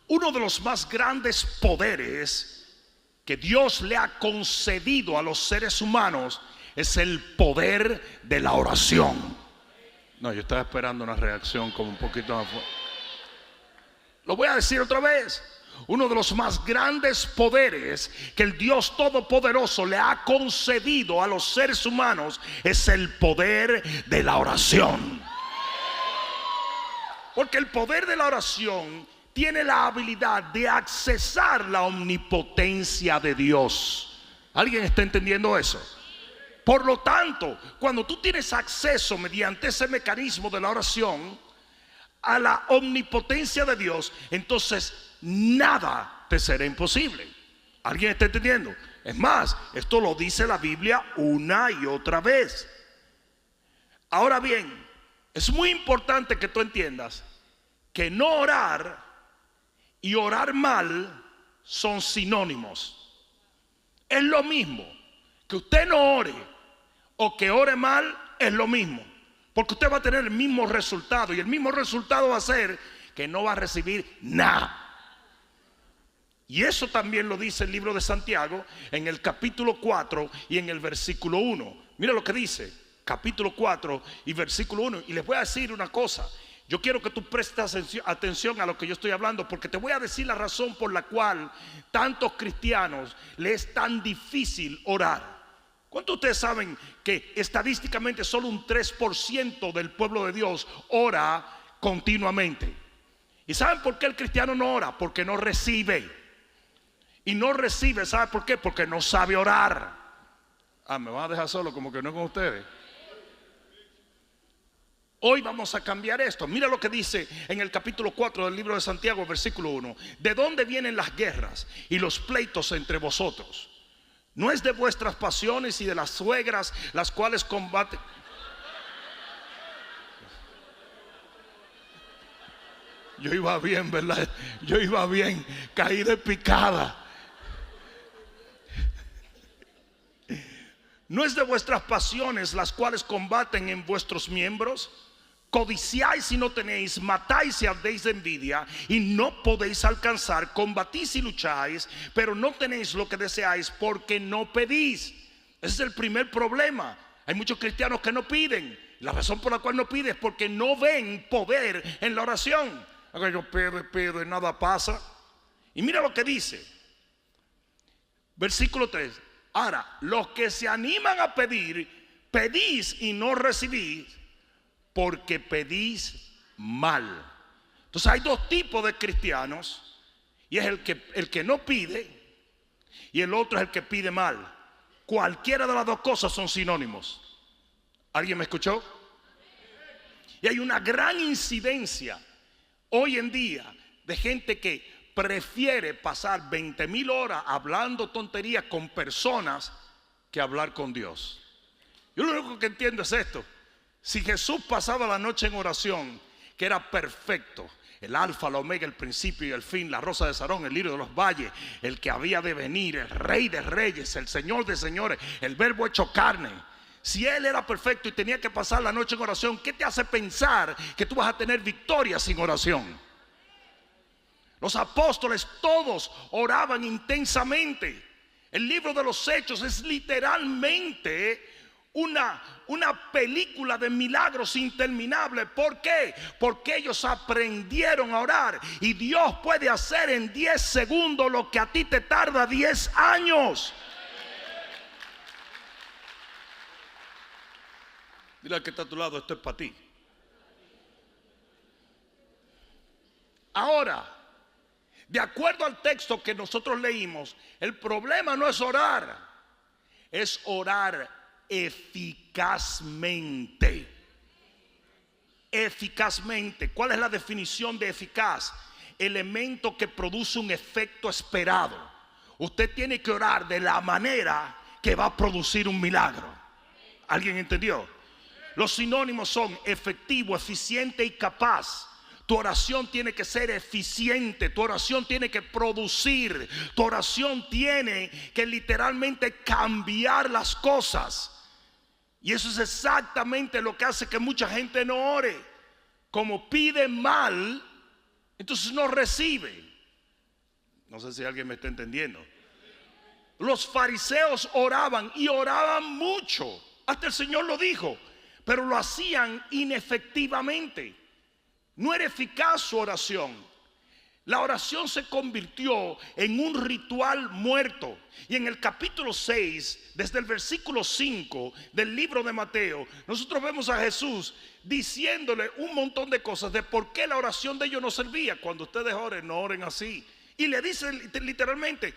Uno de los más grandes poderes que Dios le ha concedido a los seres humanos es el poder de la oración. No, yo estaba esperando una reacción como un poquito más fuerte. Lo voy a decir otra vez. Uno de los más grandes poderes que el Dios Todopoderoso le ha concedido a los seres humanos es el poder de la oración. Porque el poder de la oración tiene la habilidad de accesar la omnipotencia de Dios. ¿Alguien está entendiendo eso? Por lo tanto, cuando tú tienes acceso mediante ese mecanismo de la oración a la omnipotencia de Dios, entonces nada te será imposible. ¿Alguien está entendiendo? Es más, esto lo dice la Biblia una y otra vez. Ahora bien, es muy importante que tú entiendas que no orar y orar mal son sinónimos. Es lo mismo. Que usted no ore o que ore mal es lo mismo, porque usted va a tener el mismo resultado, y el mismo resultado va a ser que no va a recibir nada. Y eso también lo dice el libro de Santiago en el capítulo 4 y en el versículo 1. Mira lo que dice, capítulo 4 y versículo 1. Y les voy a decir una cosa. Yo quiero que tú prestes atención a lo que yo estoy hablando, porque te voy a decir la razón por la cual tantos cristianos les es tan difícil orar. ¿Cuántos de ustedes saben que estadísticamente solo un 3% del pueblo de Dios ora continuamente? ¿Y saben por qué el cristiano no ora? Porque no recibe. Y no recibe, ¿sabe por qué? Porque no sabe orar. Me van a dejar solo, como que no con ustedes. Hoy vamos a cambiar esto. Mira lo que dice en el capítulo 4 del libro de Santiago, versículo 1. ¿De dónde vienen las guerras y los pleitos entre vosotros? ¿No es de vuestras pasiones y de las suegras las cuales combaten? Yo iba bien, ¿verdad? Yo iba bien, caí de picada. ¿No es de vuestras pasiones las cuales combaten en vuestros miembros? Codiciáis y no tenéis, matáis y ardéis de envidia y no podéis alcanzar, combatís y lucháis, pero no tenéis lo que deseáis porque no pedís. Ese es el primer problema. Hay muchos cristianos que no piden. La razón por la cual no piden es porque no ven poder en la oración. Yo pido y nada pasa. Y mira lo que dice, versículo 3. Ahora, los que se animan a pedir, pedís y no recibís, porque pedís mal. Entonces hay dos tipos de cristianos, y es el que no pide y el otro es el que pide mal. Cualquiera de las dos cosas son sinónimos. ¿Alguien me escuchó? Y hay una gran incidencia hoy en día de gente que prefiere pasar 20,000 horas hablando tonterías con personas que hablar con Dios. Yo lo único que entiendo es esto. Si Jesús pasaba la noche en oración, que era perfecto, el alfa, la omega, el principio y el fin, la rosa de Sarón, el lirio de los valles, el que había de venir, el rey de reyes, el señor de señores, el verbo hecho carne. Si él era perfecto y tenía que pasar la noche en oración, ¿qué te hace pensar que tú vas a tener victoria sin oración? Los apóstoles todos oraban intensamente. El libro de los Hechos es literalmente una película de milagros interminable. ¿Por qué? Porque ellos aprendieron a orar. Y Dios puede hacer en 10 segundos lo que a ti te tarda 10 años. Dile al que está a tu lado, esto es para ti. Ahora, de acuerdo al texto que nosotros leímos, el problema no es orar, es orar eficazmente. Eficazmente. ¿Cuál es la definición de eficaz? Elemento que produce un efecto esperado. Usted tiene que orar de la manera que va a producir un milagro. ¿Alguien entendió? Los sinónimos son efectivo, eficiente y capaz. Tu oración tiene que ser eficiente, tu oración tiene que producir, tu oración tiene que literalmente cambiar las cosas. Y eso es exactamente lo que hace que mucha gente no ore. Como pide mal, entonces no recibe. No sé si alguien me está entendiendo. Los fariseos oraban y oraban mucho. Hasta el Señor lo dijo. Pero lo hacían inefectivamente. No era eficaz su oración. La oración se convirtió en un ritual muerto. Y en el capítulo 6, desde el versículo 5 del libro de Mateo, nosotros vemos a Jesús diciéndole un montón de cosas de por qué la oración de ellos no servía. Cuando ustedes oren, no oren así. Y le dice literalmente,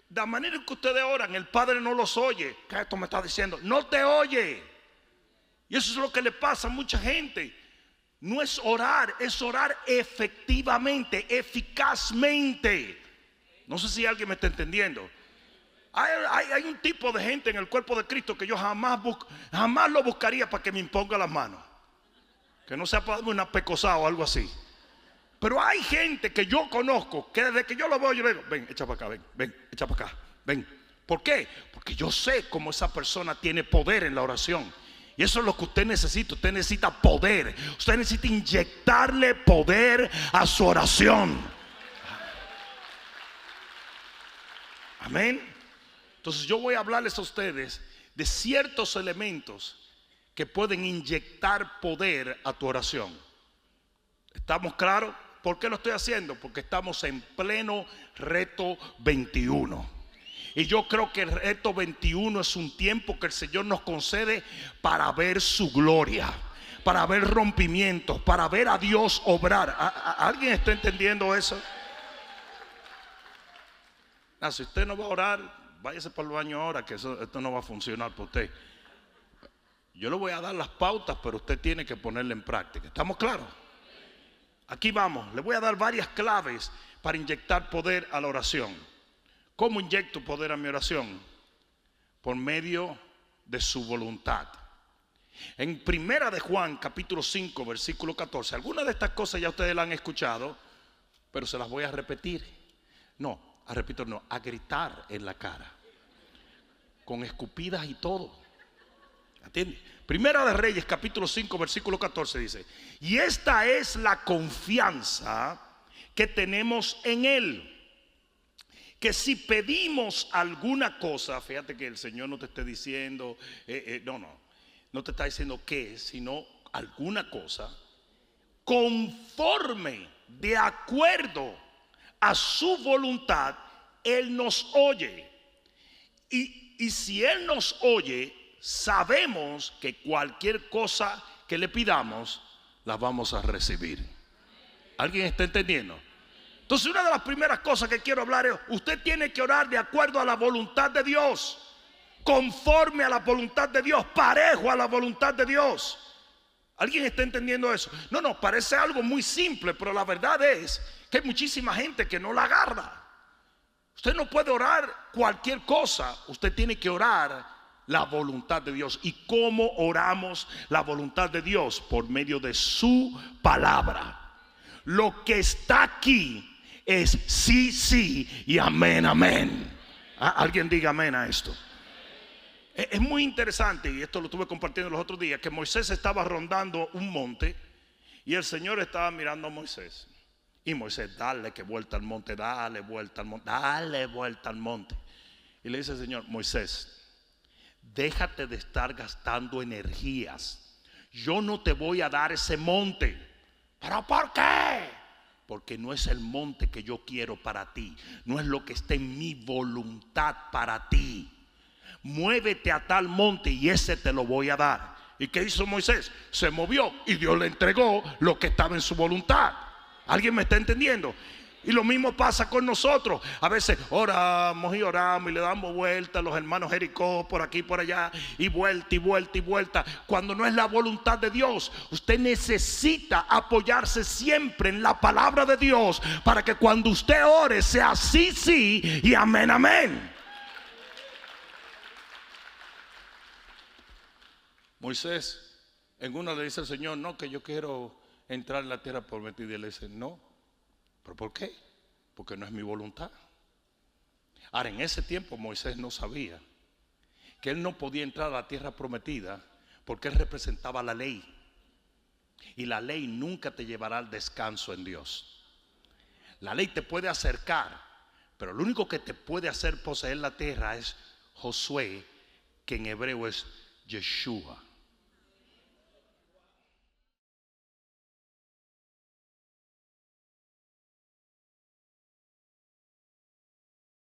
de la manera en que ustedes oran, el Padre no los oye. ¿Qué esto me está diciendo? No te oye. Y eso es lo que le pasa a mucha gente. No es orar, es orar efectivamente, eficazmente. No sé si alguien me está entendiendo. Hay un tipo de gente en el cuerpo de Cristo que yo jamás lo buscaría para que me imponga las manos. Que no sea para darme una pecosada o algo así. Pero hay gente que yo conozco que desde que yo lo veo, yo le digo, ven, echa para acá, ven, echa para acá, ven. ¿Por qué? Porque yo sé cómo esa persona tiene poder en la oración. Y eso es lo que usted necesita. Usted necesita poder. Usted necesita inyectarle poder a su oración. Amén. Entonces yo voy a hablarles a ustedes de ciertos elementos que pueden inyectar poder a tu oración. ¿Estamos claros? ¿Por qué lo estoy haciendo? Porque estamos en pleno reto 21. Y yo creo que el reto 21 es un tiempo que el Señor nos concede para ver su gloria, para ver rompimientos, para ver a Dios obrar. ¿Alguien está entendiendo eso? Si usted no va a orar, váyase para el baño ahora, que esto no va a funcionar para usted. Yo le voy a dar las pautas, pero usted tiene que ponerla en práctica. ¿Estamos claros? Aquí vamos, le voy a dar varias claves para inyectar poder a la oración. ¿Cómo inyecto poder a mi oración? Por medio de su voluntad. En Primera de Juan, capítulo 5, versículo 14. Algunas de estas cosas ya ustedes las han escuchado, pero se las voy a repetir. A gritar en la cara. Con escupidas y todo. ¿Entiendes? Primera de Reyes, capítulo 5, versículo 14 dice: y esta es la confianza que tenemos en Él, que si pedimos alguna cosa, fíjate que el Señor no te esté diciendo, no te está diciendo qué, sino alguna cosa, conforme, de acuerdo a su voluntad, Él nos oye. Y si Él nos oye, sabemos que cualquier cosa que le pidamos, la vamos a recibir. ¿Alguien está entendiendo? Entonces, una de las primeras cosas que quiero hablar es: usted tiene que orar de acuerdo a la voluntad de Dios, conforme a la voluntad de Dios, parejo a la voluntad de Dios. ¿Alguien está entendiendo eso? No, parece algo muy simple, pero la verdad es que hay muchísima gente que no la agarra. Usted no puede orar cualquier cosa, usted tiene que orar la voluntad de Dios. ¿Y cómo oramos la voluntad de Dios? Por medio de su palabra. Lo que está aquí es sí, sí y amén, amén. Alguien diga amén a esto. Es muy interesante, y esto lo estuve compartiendo los otros días, que Moisés estaba rondando un monte y el Señor estaba mirando a Moisés. Y Moisés, dale que vuelta al monte, dale vuelta al monte, dale vuelta al monte. Y le dice el Señor: Moisés, déjate de estar gastando energías. Yo no te voy a dar ese monte. ¿Pero por qué? Porque no es el monte que yo quiero para ti. No es lo que está en mi voluntad para ti. Muévete a tal monte y ese te lo voy a dar. ¿Y qué hizo Moisés? Se movió y Dios le entregó lo que estaba en su voluntad. ¿Alguien me está entendiendo? Y lo mismo pasa con nosotros. A veces oramos y oramos y le damos vuelta a los hermanos Jericó por aquí y por allá, y vuelta y vuelta y vuelta, cuando no es la voluntad de Dios. Usted necesita apoyarse siempre en la palabra de Dios para que cuando usted ore sea sí, sí y amén, amén. Moisés en una le dice al Señor: no, que yo quiero entrar en la tierra prometida. Y le dice: no. ¿Pero por qué? Porque no es mi voluntad. Ahora, en ese tiempo Moisés no sabía que él no podía entrar a la tierra prometida porque él representaba la ley. Y la ley nunca te llevará al descanso en Dios. La ley te puede acercar, Pero lo único que te puede hacer poseer la tierra es Josué, que en hebreo es Yeshua.